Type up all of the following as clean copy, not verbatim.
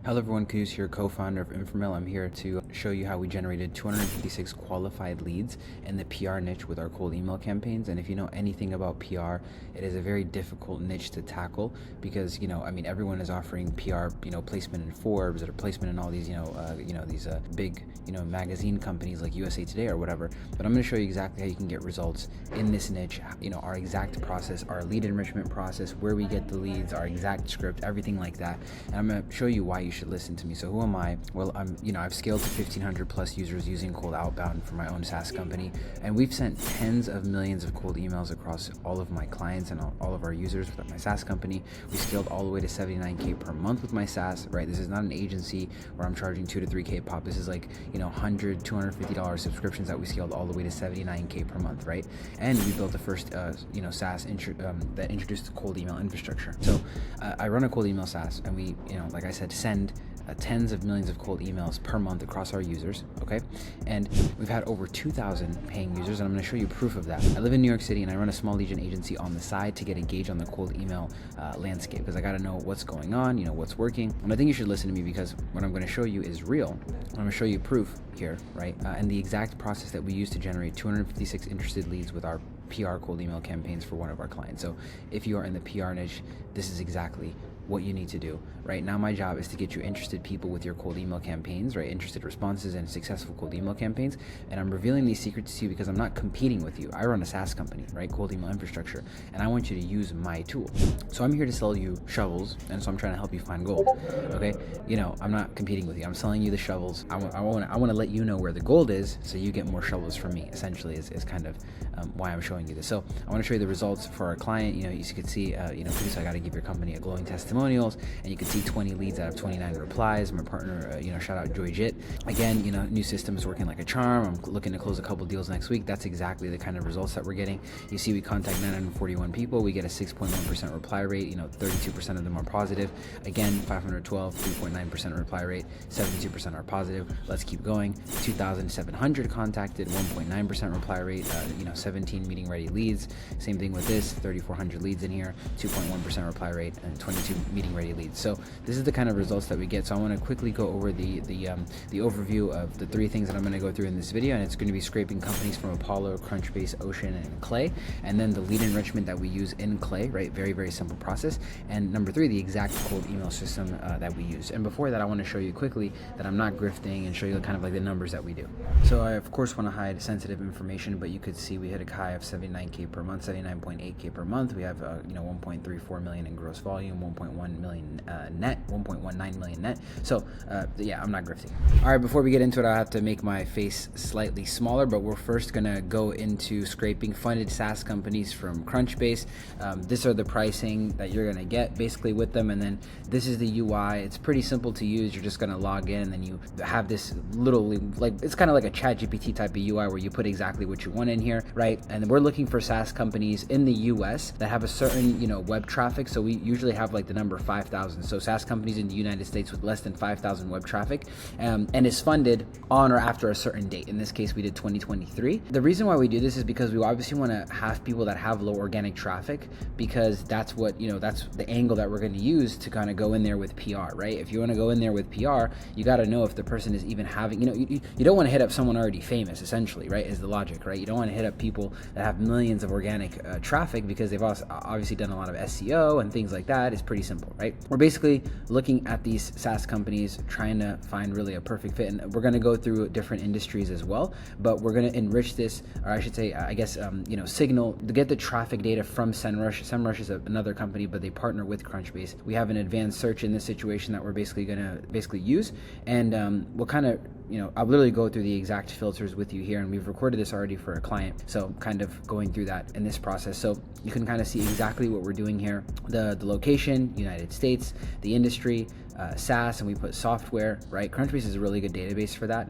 Hello everyone, Kuz here, co-founder of Inframail. I'm here to show you how we generated 256 qualified leads in the PR niche with our cold email campaigns. And if you know anything about PR, it is a very difficult niche to tackle because, everyone is offering PR, placement in Forbes or placement in all these, these big, magazine companies like USA Today or whatever. But I'm going to show you exactly how you can get results in this niche, our exact process, our lead enrichment process, where we get the leads, our exact script, everything like that. And I'm going to show you why you should listen to me. So who am I? Well, I've scaled to 1,500 plus users using cold outbound for my own SaaS company, and we've sent tens of millions of cold emails across all of my clients and all of our users with my SaaS company. We scaled all the way to 79K per month with my SaaS, right? This is not an agency where I'm charging 2 to 3K pop. This is like, $100, $250 subscriptions that we scaled all the way to 79K per month, right? And we built the first, SaaS that introduced cold email infrastructure. So I run a cold email SaaS, and we, like I said, send tens of millions of cold emails per month across our users, okay? And we've had over 2,000 paying users, and I'm gonna show you proof of that. I live in New York City, and I run a small lead gen agency on the side to get a gauge on the cold email landscape, because I gotta know what's going on, what's working. And I think you should listen to me because what I'm gonna show you is real. I'm gonna show you proof here, right? And the exact process that we use to generate 256 interested leads with our PR cold email campaigns for one of our clients. So if you are in the PR niche, this is exactly what you need to do. Right now, my job is to get you interested people with your cold email campaigns, right? Interested responses and successful cold email campaigns. And I'm revealing these secrets to you because I'm not competing with you. I run a SaaS company, right? Cold email infrastructure. And I want you to use my tool. So I'm here to sell you shovels. And so I'm trying to help you find gold, okay? I'm not competing with you. I'm selling you the shovels. I want to let you know where the gold is so you get more shovels from me, essentially, is kind of why I'm showing you this. So I want to show you the results for our client. You could see, so I got to give your company a glowing testimonials, and you can see 20 leads out of 29 replies. My partner, shout out Joyjit. Again, new system is working like a charm. I'm looking to close a couple deals next week. That's exactly the kind of results that we're getting. You see, we contact 941 people. We get a 6.1% reply rate. 32% of them are positive. Again, 512, 3.9% reply rate. 72% are positive. Let's keep going. 2,700 contacted, 1.9% reply rate. 17 meeting ready leads. Same thing with this, 3,400 leads in here, 2.1% reply rate, and 22 meeting ready leads. So this is the kind of results that we get. So I want to quickly go over the overview of the three things that I'm going to go through in this video, and it's going to be scraping companies from Apollo, Crunchbase, Ocean, and Clay, and then the lead enrichment that we use in Clay, right? Very, very simple process. And number three, the exact cold email system that we use. And before that, I want to show you quickly that I'm not grifting and show you kind of like the numbers that we do. So I, of course, want to hide sensitive information, but you could see we hit a high of 79K per month, 79.8K per month. We have 1.34 million in gross volume, 1.1 million net, 1.19 million net. So yeah, I'm not grifting. All right, before we get into it, I have to make my face slightly smaller, but we're first gonna go into scraping funded SaaS companies from Crunchbase. These are the pricing that you're gonna get basically with them, and then this is the UI. It's pretty simple to use. You're just gonna log in, and then you have this little, it's kind of like a ChatGPT type of UI where you put exactly what you want in here, right? And we're looking for SaaS companies in the US that have a certain, web traffic. So we usually have like the number 5,000. So SaaS companies in the United States with less than 5,000 web traffic, and is funded on or after a certain date. In this case, we did 2023. The reason why we do this is because we obviously want to have people that have low organic traffic, because that's what, that's the angle that we're going to use to kind of go in there with PR, right? If you want to go in there with PR, you got to know if the person is even having, you don't want to hit up someone already famous, essentially, right? Is the logic, right? You don't want to hit up people that have millions of organic traffic because they've also obviously done a lot of SEO and things like that. It's pretty simple, right? We're basically looking at these SaaS companies, trying to find really a perfect fit, and we're going to go through different industries as well, but we're going to enrich this, or I should say, Signal, to get the traffic data from SEMrush. SEMrush is another company, but they partner with Crunchbase. We have an advanced search in this situation that we're basically going to use, and we'll kind of, I'll literally go through the exact filters with you here, and we've recorded this already for a client, so kind of going through that in this process. So you can kind of see exactly what we're doing here. The location, United States, the industry, SaaS, and we put software, right? Crunchbase is a really good database for that.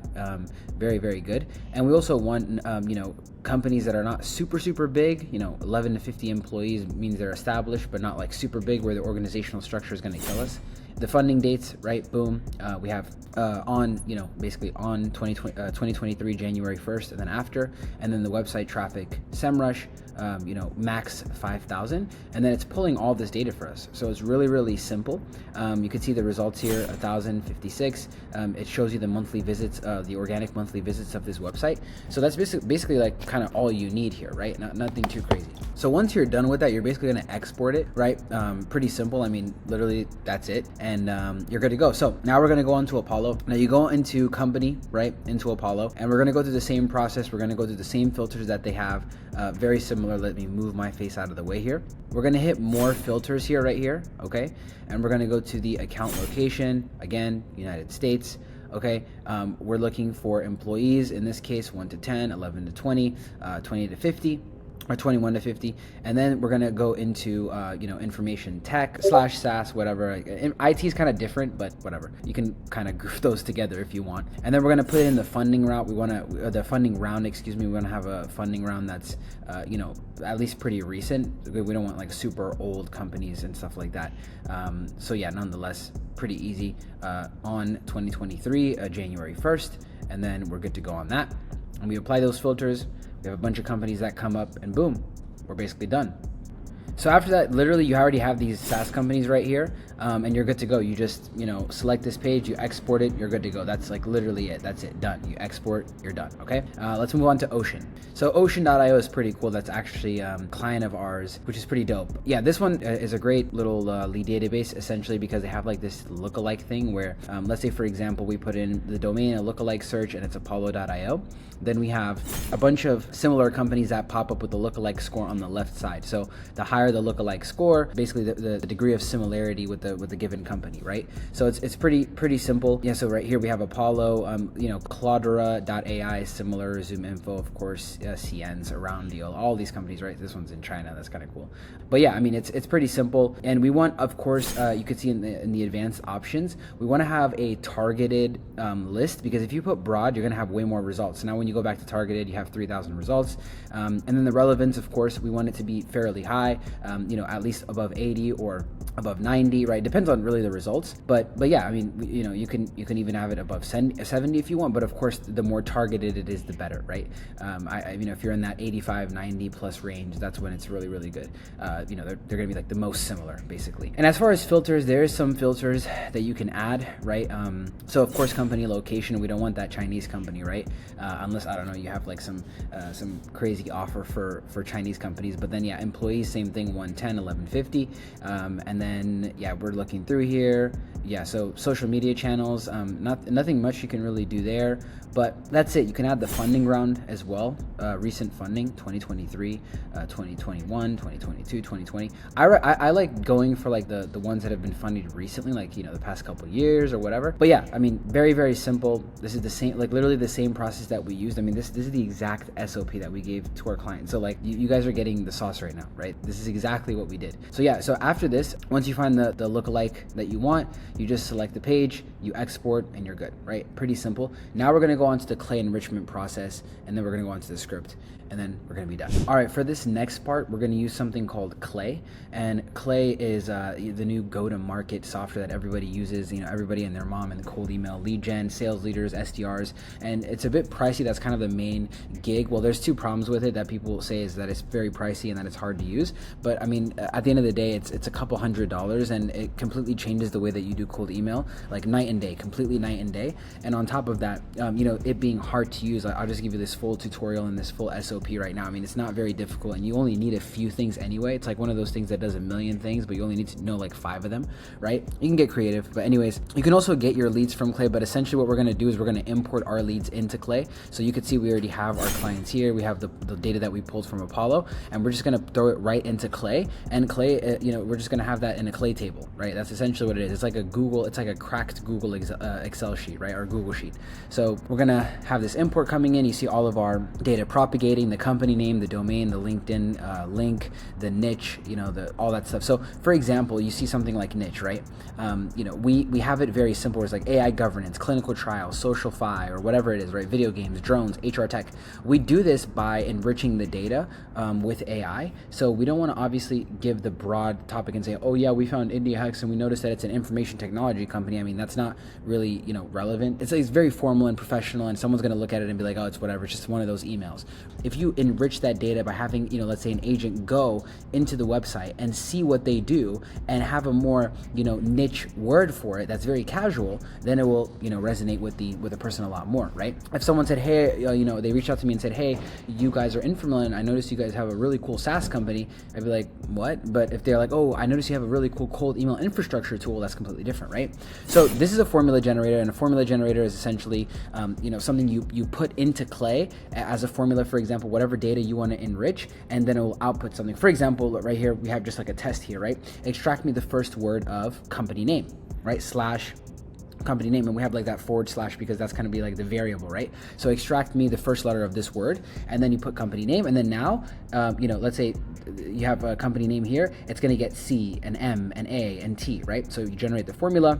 Very, very good. And we also want, companies that are not super big, 11 to 50 employees means they're established, but not like super big where the organizational structure is going to kill us. the funding dates, right? Boom. We have on, basically on 2023 January 1st and then after, and then the website traffic SEMrush, max 5,000, and then it's pulling all this data for us. So it's really, really simple. You can see the results here, 1,056. It shows you the monthly visits, the organic monthly visits of this website. So that's basically like kind of all you need here, right? Nothing too crazy. So once you're done with that, you're basically going to export it, right? Pretty simple. I mean, literally that's it, and you're good to go. So now we're going to go into Apollo. Now you go into company, right, into Apollo, and we're going to go through the same process. We're going to go through the same filters that they have, very similar. Let me move my face out of the way here. We're going to hit more filters here, right here, okay? And we're going to go to the account location, again, United States. Okay, we're looking for employees, in this case 1 to 10, 11 to 20, 20 to 50, or 21 to 50, and then we're gonna go into information tech / SaaS, whatever. IT is kind of different, but whatever, you can kind of group those together if you want. And then we're gonna put in the funding route. We want to the funding round, excuse me. We want to have a funding round that's at least pretty recent. We don't want like super old companies and stuff like that. So yeah, nonetheless, pretty easy. On 2023 January 1st, and then we're good to go on that. And we apply those filters. We have a bunch of companies that come up, and boom, we're basically done. So after that, literally, you already have these SaaS companies right here, and you're good to go. You just, select this page, you export it, you're good to go. That's like literally it. That's it. Done. You export, you're done. Okay. Let's move on to Ocean. So Ocean.io is pretty cool. That's actually a client of ours, which is pretty dope. Yeah, this one is a great little lead database, essentially, because they have like this lookalike thing where, let's say, for example, we put in the domain, a lookalike search, and it's Apollo.io. Then we have a bunch of similar companies that pop up with the lookalike score on the left side. So the higher the lookalike score, basically the degree of similarity with the given company, right? So it's pretty simple. Yeah. So right here we have Apollo, Claudera.ai, similar, ZoomInfo, of course, CN's, Around Deal, all these companies, right? This one's in China. That's kind of cool. But yeah, I mean, it's pretty simple. And we want, of course, you could see in the advanced options, we want to have a targeted list, because if you put broad, you're going to have way more results. So now when you go back to targeted, you have 3,000 results. And then the relevance, of course, we want it to be fairly high, at least above 80 or above 90, right? Depends on really the results. But yeah, I mean, you can even have it above 70 if you want. But of course, the more targeted it is, the better, right? If you're in that 85, 90 plus range, that's when it's really, really good. They're going to be like the most similar, basically. And as far as filters, there is some filters that you can add, right? So of course, company location, we don't want that Chinese company, right? Unless, I don't know, you have like some crazy offer for Chinese companies. But then yeah, employees, same thing, 110, 1150. And then yeah, we're looking through here. Yeah, so social media channels, nothing much you can really do there, but that's it. You can add the funding round as well. Recent funding, 2023, 2021, 2022, 2020. I like going for like the ones that have been funded recently, like, the past couple of years or whatever. But yeah, I mean, very, very simple. This is the same, like literally the same process that we used. I mean, this is the exact SOP that we gave to our client. So like you guys are getting the sauce right now, right? This is exactly what we did. So yeah, so after this, once you find the lookalike that you want, you just select the page, you export, and you're good, right? Pretty simple. Now we're going to go on to the Clay enrichment process, and then we're going to go on to the script, and then we're going to be done. All right, for this next part, we're going to use something called Clay, and Clay is the new go-to-market software that everybody uses, everybody and their mom in the cold email, lead gen, sales leaders, SDRs, and it's a bit pricey. That's kind of the main gig. Well, there's two problems with it that people say, is that it's very pricey and that it's hard to use, but I mean, at the end of the day, it's a couple $100, and it completely changes the way that you do cold email, like night and day, completely night and day. And on top of that, it being hard to use, I'll just give you this full tutorial and this full SOP right now. I mean, it's not very difficult, and you only need a few things anyway. It's like one of those things that does a million things, but you only need to know like 5 of them, right? You can get creative, but anyways, you can also get your leads from Clay, but essentially what we're going to do is we're going to import our leads into Clay. So you can see we already have our clients here. We have the data that we pulled from Apollo, and we're just going to throw it right into Clay. And Clay, we're just going to have that in a Clay table, right? That's essentially what it is. It's like a cracked Google Excel sheet, right? Or Google sheet. So we're going to have this import coming in. You see all of our data propagating, the company name, the domain, the LinkedIn link, the niche, all that stuff. So for example, you see something like niche, right? We have it very simple. It's like AI governance, clinical trials, social fi, or whatever it is, right? Video games, drones, HR tech. We do this by enriching the data with AI. So we don't want to obviously give the broad topic and say, oh yeah, we found India Hex and we noticed that it's an information technology company. I mean, that's not really, relevant. It's very formal and professional, and someone's going to look at it and be like, oh, it's whatever. It's just one of those emails. If you enrich that data by having, let's say an agent go into the website and see what they do and have a more, niche word for it that's very casual, then it will, resonate with the person a lot more, right? If someone said, hey, they reached out to me and said, hey, you guys are Inframail and I noticed you guys have a really cool SaaS company, I'd be like, what? But if they're like, oh, I noticed you have a really cool cold email infrastructure tool, that's completely different, right? So this is a formula generator, and a formula generator is essentially, something you put into Clay as a formula, for example, whatever data you want to enrich, and then it will output something. For example, right here, we have just like a test here, right? Extract me the first word of company name, right? / company name, and we have like that / because that's going to be like the variable, right? So extract me the first letter of this word, and then you put company name, and then now, let's say you have a company name here, it's going to get C and M and A and T, right? So you generate the formula,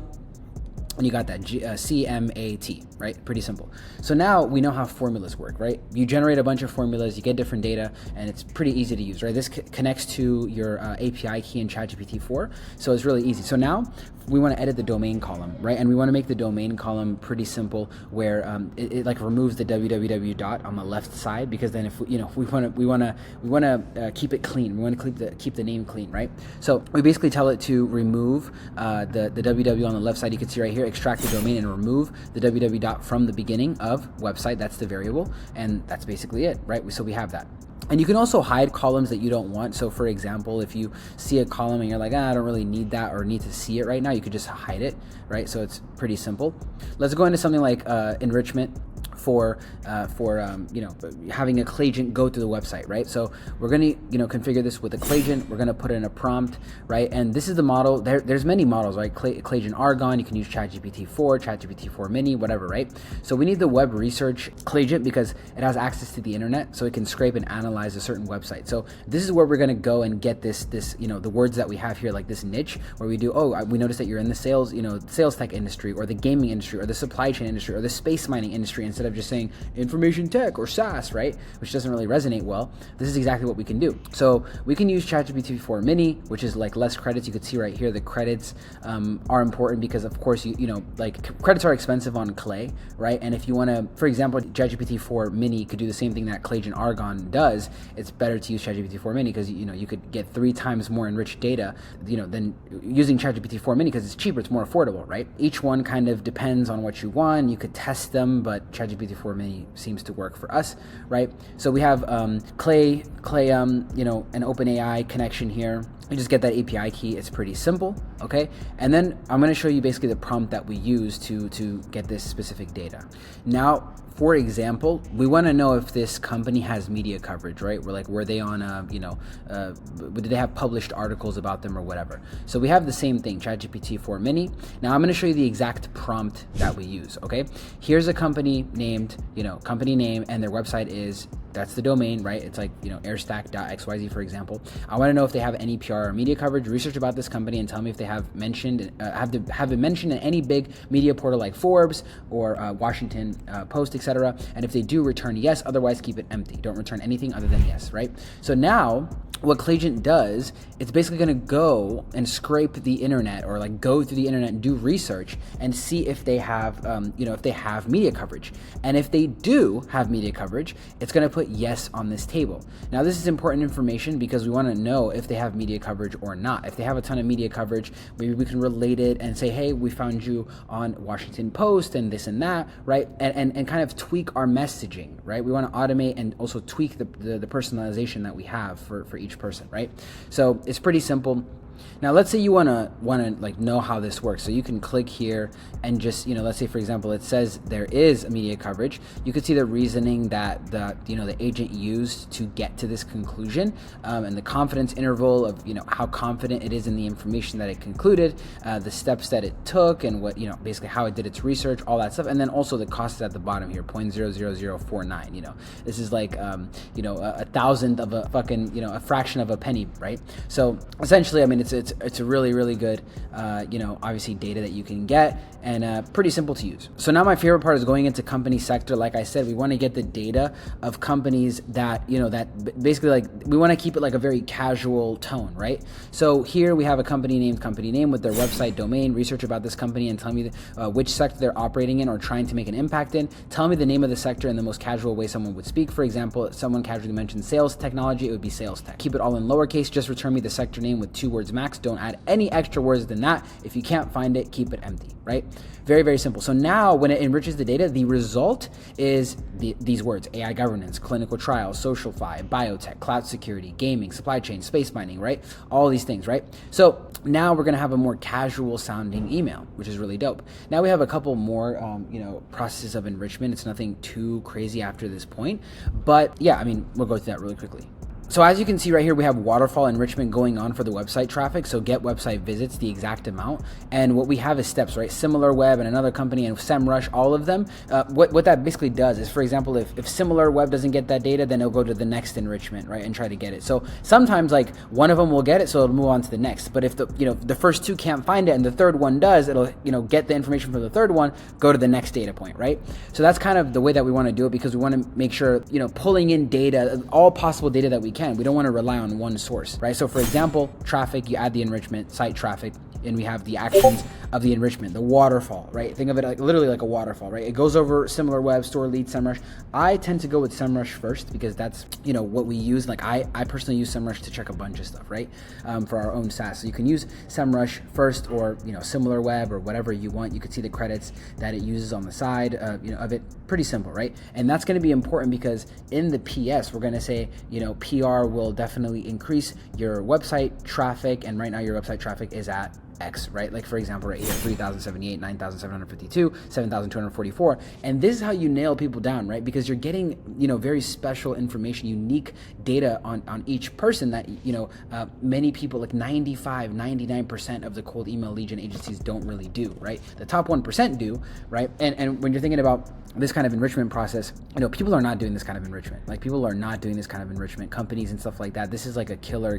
and you got that CMAT, right? Pretty simple. So now we know how formulas work, right? You generate a bunch of formulas, you get different data, and it's pretty easy to use, right? This connects to your API key in ChatGPT-4, so it's really easy. So now we want to edit the domain column, right? And we want to make the domain column pretty simple, where it like removes the www dot on the left side, because then if we want to keep it clean, we want to keep the name clean, right? So we basically tell it to remove the www on the left side. You can see right here, extract the domain and remove the www dot from the beginning of website. That's the variable, and that's basically it, right? So we have that. And you can also hide columns that you don't want. So for example, if you see a column and you're like, I don't really need that or need to see it right now, you could just hide it, right? So it's pretty simple. Let's go into something like enrichment for having a Clayagent go to the website, right? So we're going to configure this with a Clayagent. We're going to put in a prompt, right? And this is the model. There's many models, right? Clayagent Argon. You can use ChatGPT-4, ChatGPT-4 Mini, whatever, right? So we need the web research Clayagent because it has access to the internet, so it can scrape and analyze a certain website. So this is where we're going to go and get this the words that we have here, like this niche where we do, we noticed that you're in the sales tech industry, or the gaming industry, or the supply chain industry, or the space mining industry, instead of just saying information tech or SaaS, right? Which doesn't really resonate well. This is exactly what we can do. So we can use ChatGPT-4 Mini, which is like less credits. You could see right here, the credits are important because of course, credits are expensive on Clay, right? And if you want to, for example, ChatGPT-4 Mini could do the same thing that Clayagent Argon does. It's better to use ChatGPT-4 Mini because, you could get 3 times more enriched data, than using ChatGPT-4 Mini because it's cheaper, it's more affordable, right? Each one kind of depends on what you want. You could test them, but ChatGPT-4 Mini seems to work for us, right? So we have Clay, an OpenAI connection here. You just get that API key. It's pretty simple, okay? And then I'm going to show you basically the prompt that we use to get this specific data. Now, for example, we want to know if this company has media coverage, right? We're like, were they on did they have published articles about them or whatever? So we have the same thing, ChatGPT-4 Mini. Now I'm going to show you the exact prompt that we use, okay? Here's a company named, company name, and their website is, that's the domain, right? It's like, airstack.xyz, for example. I want to know if they have any PR or media coverage. Research about this company and tell me if they have have been mentioned in any big media portal like Forbes or Washington Post, etc. And if they do, return yes. Otherwise, keep it empty. Don't return anything other than yes, right? So now, what Clayagent does, it's basically going to go and scrape the internet, or like go through the internet and do research and see if they have, if they have media coverage. And if they do have media coverage, it's going to put yes on this table. Now, this is important information because we want to know if they have media coverage or not. If they have a ton of media coverage, maybe we can relate it and say, hey, we found you on Washington Post and this and that, right? And kind of tweak our messaging, right? We want to automate and also tweak the personalization that we have for each person, right? So it's pretty simple. Now, let's say you wanna like know how this works. So you can click here and just, let's say for example, it says there is a media coverage. You could see the reasoning that the agent used to get to this conclusion, and the confidence interval of, how confident it is in the information that it concluded, the steps that it took, and what, basically how it did its research, all that stuff. And then also the cost is at the bottom here, 0.00049. This is like, a thousandth of a fucking, a fraction of a penny, right? So essentially, I mean, it's a really good, obviously data that you can get, and pretty simple to use. So now my favorite part is going into company sector. Like I said, we want to get the data of companies that, that basically, like, we want to keep it like a very casual tone, right? So here we have a company name with their website, domain, research about this company, and tell me which sector they're operating in or trying to make an impact in. Tell me the name of the sector in the most casual way someone would speak. For example, if someone casually mentioned sales technology, it would be sales tech. Keep it all in lowercase. Just return me the sector name with 2 words max. Don't add any extra words than that. If you can't find it, keep it empty, right? Very simple. So now when it enriches the data, the result is these words: AI governance, clinical trials, social fi, biotech, cloud security, gaming, supply chain, space mining, right? All these things, right? So now we're going to have a more casual sounding email, which is really dope. Now we have a couple more, processes of enrichment. It's nothing too crazy after this point, but yeah, I mean, we'll go through that really quickly. So as you can see right here, we have waterfall enrichment going on for the website traffic. So get website visits, the exact amount. And what we have is steps, right? SimilarWeb and another company and SEMrush, all of them. What that basically does is, for example, if SimilarWeb doesn't get that data, then it'll go to the next enrichment, right? And try to get it. So sometimes like one of them will get it, so it'll move on to the next. But if the first 2 can't find it and the third one does, it'll, get the information from the third one, go to the next data point, right? So that's kind of the way that we want to do it, because we want to make sure, pulling in data, all possible data that we can. We don't want to rely on one source, right? So for example, traffic, you add the enrichment, site traffic, and we have the actions of the enrichment, the waterfall, right? Think of it like literally like a waterfall, right? It goes over SimilarWeb, Store Lead, SEMrush. I tend to go with SEMrush first because that's, what we use. Like I personally use SEMrush to check a bunch of stuff, right? For our own SaaS. So you can use SEMrush first, or, SimilarWeb, or whatever you want. You could see the credits that it uses on the side, of it. Pretty simple, right? And that's going to be important because in the PS, we're going to say, PR will definitely increase your website traffic. And right now your website traffic is at X, right? Like for example, right here, 3,078, 9,752, 7,244. And this is how you nail people down, right? Because you're getting, very special information, unique data on each person that, many people, like 99% of the cold email lead gen agencies don't really do, right? The top 1% do, right? And when you're thinking about this kind of enrichment process, people are not doing this kind of enrichment. Like people are not doing this kind of enrichment, companies and stuff like that. This is like a killer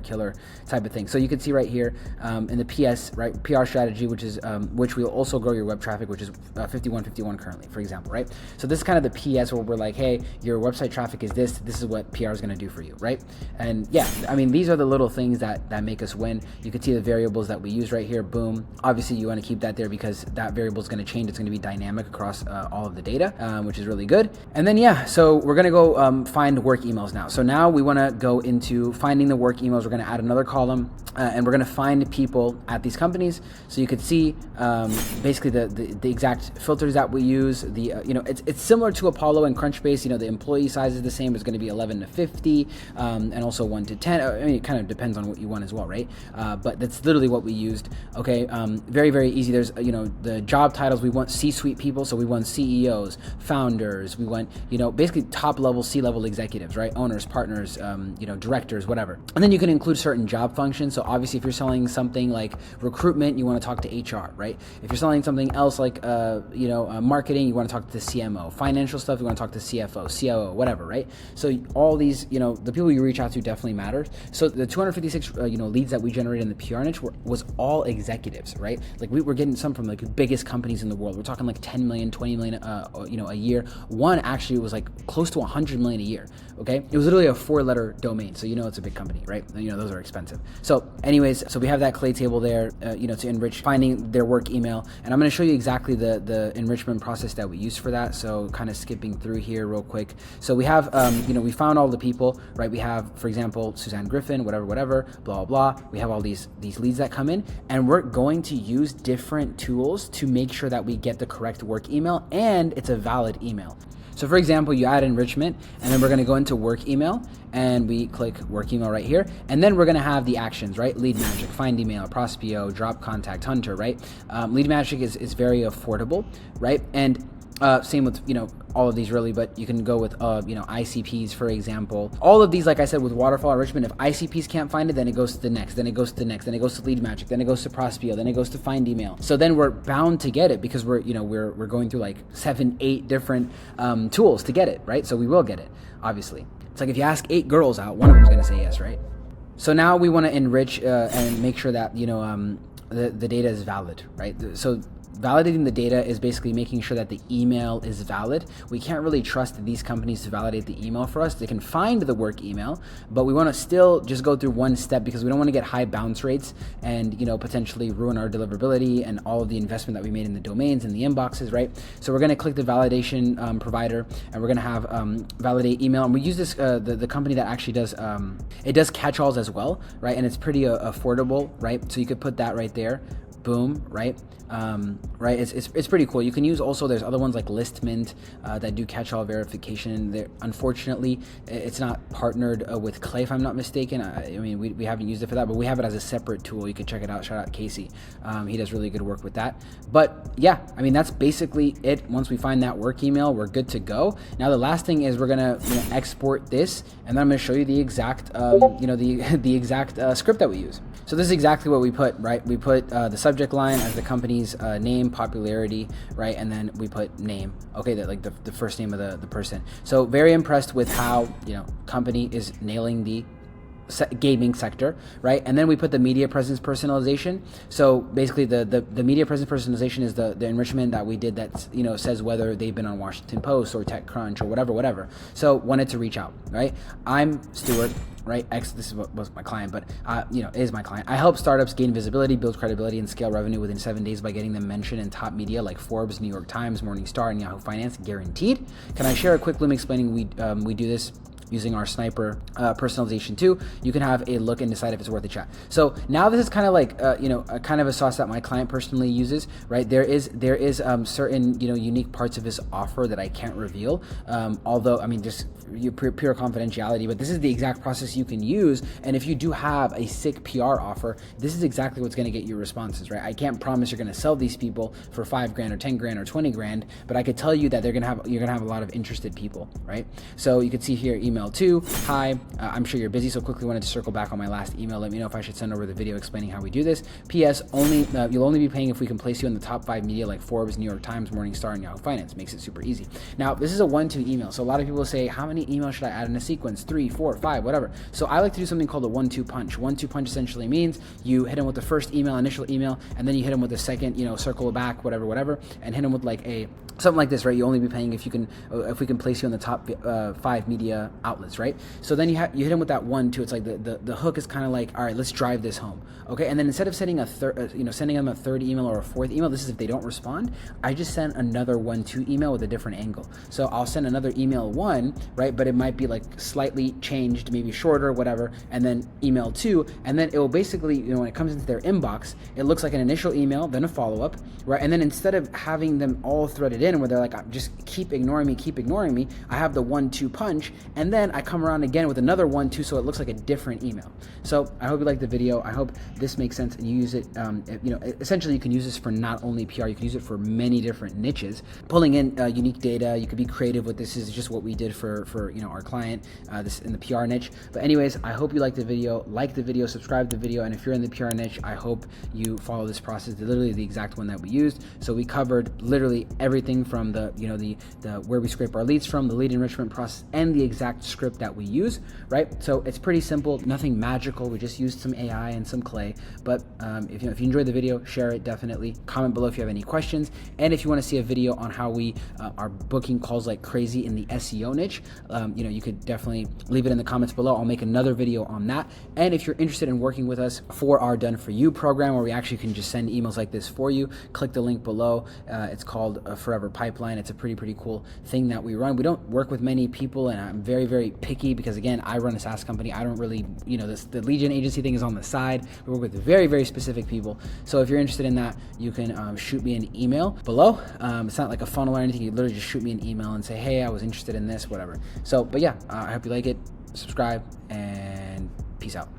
type of thing. So you can see right here in the PS, right, PR strategy, which is which will also grow your web traffic, which is 5151 currently, for example, right? So this is kind of the PS where we're like, hey, your website traffic is this is what PR is going to do for you, right? And yeah, I mean, these are the little things that make us win. You can see the variables that we use right here. Boom. Obviously you want to keep that there because that variable is going to change. It's going to be dynamic across all of the data, which is really good. And then yeah, so we're going to go find work emails now. So now we want to go into finding the work emails. We're going to add another column and we're going to find people at these companies. So you could see basically the exact filters that we use. It's similar to Apollo and Crunchbase. The employee size is the same. It's going to be 11 to 50 and also 1 to 10. I mean, it kind of depends on what you want as well, right? But that's literally what we used. Okay, very easy. There's the job titles. We want C-suite people, so we want CEOs, founders. We want basically top level C-level executives, right? Owners, partners, directors, whatever. And then you can include certain job functions. So obviously, if you're selling something like recruitment, you want to talk to HR, right? If you're selling something else like marketing, you want to talk to the CMO. Financial stuff, you want to talk to CFO, COO, whatever, right? So all these, the people you reach out to definitely matters. So the 256 leads that we generated in the PR niche was all executives, right? Like we were getting some from like the biggest companies in the world. We're talking like 10 million, 20 million, a year. One actually was like close to 100 million a year. Okay, it was literally a 4-letter domain, so it's a big company, right? Those are expensive. So anyways, so we have that clay table there, to enrich finding their work email, and I'm going to show you exactly the enrichment process that we use for that. So kind of skipping through here real quick. So we have we found all the people, right? We have, for example, Suzanne Griffin, whatever, blah blah. We have all these leads that come in, and we're going to use different tools to make sure that we get the correct work email and it's a valid email. So for example, you add enrichment, and then we're going to go into work email, and we click work email right here, and then we're going to have the actions, right? Lead magic, find email, Prospio, drop contact, hunter, right? Lead magic is very affordable, right? And same with all of these really, but you can go with ICPs, for example. All of these, like I said, with waterfall enrichment, if ICPs can't find it, then it goes to the next, then it goes to the next, then it goes to lead magic, then it goes to Prospio, then it goes to find email. So then we're bound to get it because we're going through like 7-8 different tools to get it, right? So we will get it, obviously. It's like if you ask 8 girls out, one of them's gonna say yes, right? So now we want to enrich and make sure that, the data is valid, right? So validating the data is basically making sure that the email is valid. We can't really trust these companies to validate the email for us. They can find the work email, but we want to still just go through one step because we don't want to get high bounce rates and, potentially ruin our deliverability and all of the investment that we made in the domains and the inboxes, right? So we're going to click the validation provider, and we're going to have validate email. And we use this, the company that actually does, it does catch-alls as well, right? And it's pretty affordable, right? So you could put that right there. Boom, right? Right, it's pretty cool. You can use also, there's other ones like ListMint that do catch-all verification. Unfortunately, it's not partnered with Clay, if I'm not mistaken. I mean, we haven't used it for that, but we have it as a separate tool. You can check it out. Shout out Casey. He does really good work with that. But yeah, I mean, that's basically it. Once we find that work email, we're good to go. Now, the last thing is we're gonna export this, and then I'm gonna show you the exact, the exact script that we use. So this is exactly what we put, right? We put the subject line as the company's name, popularity, right? And then we put name, okay, that like the first name of the person. So very impressed with how, company is nailing the gaming sector, right? And then we put the media presence personalization. So basically the media presence personalization is the enrichment that we did that, says whether they've been on Washington Post or TechCrunch or whatever. So wanted to reach out, right? I'm Stuart, right? This was my client, but is my client. I help startups gain visibility, build credibility, and scale revenue within 7 days by getting them mentioned in top media like Forbes, New York Times, Morningstar, and Yahoo Finance, guaranteed. Can I share a quick link explaining we do this using our sniper personalization too? You can have a look and decide if it's worth a chat. So now this is kind of like kind of a sauce that my client personally uses, right? There is certain unique parts of this offer that I can't reveal, although I mean just pure confidentiality, but this is the exact process you can use. And if you do have a sick PR offer, this is exactly what's going to get you responses, right? I can't promise you're going to sell these people for $5,000 or $10,000 or $20,000, but I could tell you that you're going to have a lot of interested people, right? So you could see here, email 2, hi, I'm sure you're busy, so quickly wanted to circle back on my last email. Let me know if I should send over the video explaining how we do this. P.S. You'll only be paying if we can place you in the top 5 media like Forbes, New York Times, Morningstar, and Yahoo Finance. Makes it super easy. Now, this is a 1-2 email. So a lot of people say, how many emails should I add in a sequence? 3, 4, 5, whatever. So I like to do something called a 1-2 punch. 1-2 punch essentially means you hit them with the first email, initial email, and then you hit them with the second, circle back, whatever, and hit them with like something like this, right? You only be paying if we can place you in the top 5 media outlets, right? So then you hit them with that 1-2. It's like the hook is kind of like, all right, let's drive this home, okay? And then instead of sending sending them a third email or a fourth email, this is if they don't respond, I just send another 1-2 email with a different angle. So I'll send another email 1, right? But it might be like slightly changed, maybe shorter, whatever, and then email 2, and then it will basically, when it comes into their inbox, it looks like an initial email, then a follow-up, right? And then instead of having them all threaded in where they're like, just keep ignoring me, I have the 1-2 punch, and then I come around again with another 1-2, so it looks like a different email. So I hope you like the video. I hope this makes sense and you use it. Essentially you can use this for not only PR, you can use it for many different niches. Pulling in unique data, you could be creative with this. Is just what we did for our client, this in the PR niche. But anyways, I hope you like the video, subscribe to the video, and if you're in the PR niche, I hope you follow this process, literally the exact one that we used. So we covered literally everything from the where we scrape our leads from, the lead enrichment process, and the exact script that we use, right? So it's pretty simple, nothing magical. We just used some AI and some Clay. But if you enjoyed the video, share it definitely. Comment below if you have any questions, and if you want to see a video on how we are booking calls like crazy in the SEO niche, you could definitely leave it in the comments below. I'll make another video on that. And if you're interested in working with us for our Done For You program, where we actually can just send emails like this for you, click the link below. It's called Forever Pipeline. It's a pretty cool thing that we run. We don't work with many people, and I'm very picky because, again, I run a SaaS company. I don't really, the lead gen agency thing is on the side. We work with very specific people. So if you're interested in that, you can shoot me an email below. It's not like a funnel or anything. You literally just shoot me an email and say, hey, I was interested in this, whatever. So, but yeah, I hope you like it. Subscribe, and peace out.